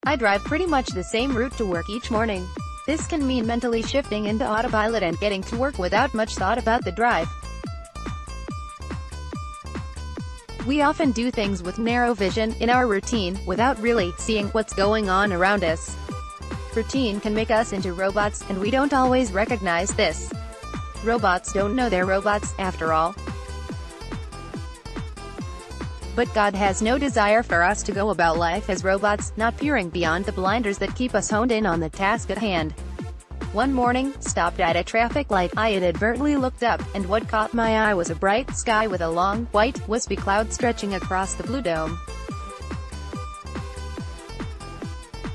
I drive pretty much the same route to work each morning. This can mean mentally shifting into autopilot and getting to work without much thought about the drive. We often do things with narrow vision, in our routine, without really seeing what's going on around us. Routine can make us into robots, and we don't always recognize this. Robots don't know they're robots, after all. But God has no desire for us to go about life as robots, not peering beyond the blinders that keep us honed in on the task at hand. One morning, stopped at a traffic light, I inadvertently looked up, and what caught my eye was a bright sky with a long, white, wispy cloud stretching across the blue dome.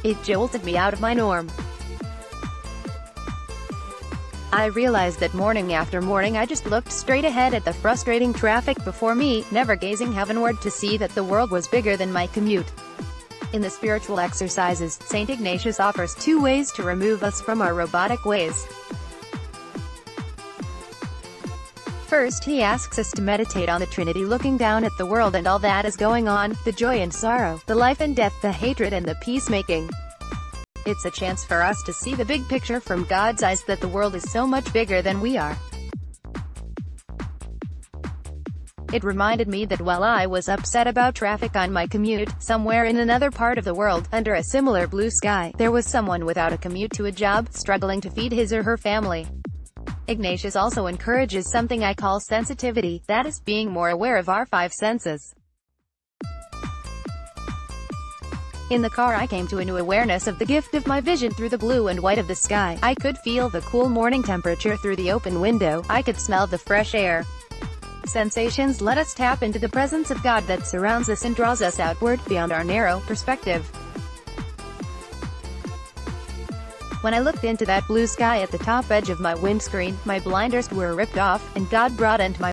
It jolted me out of my norm. I realized that morning after morning I just looked straight ahead at the frustrating traffic before me, never gazing heavenward to see that the world was bigger than my commute. In the spiritual exercises, St. Ignatius offers 2 ways to remove us from our robotic ways. First, he asks us to meditate on the Trinity, looking down at the world and all that is going on, the joy and sorrow, the life and death, the hatred and the peacemaking. It's a chance for us to see the big picture from God's eyes, that the world is so much bigger than we are. It reminded me that while I was upset about traffic on my commute, somewhere in another part of the world, under a similar blue sky, there was someone without a commute to a job, struggling to feed his or her family. Ignatius also encourages something I call sensitivity, that is, being more aware of our 5 senses. In the car I came to a new awareness of the gift of my vision through the blue and white of the sky. I could feel the cool morning temperature through the open window. I could smell the fresh air. Sensations let us tap into the presence of God that surrounds us and draws us outward, beyond our narrow perspective. When I looked into that blue sky at the top edge of my windscreen, my blinders were ripped off, and God brought into my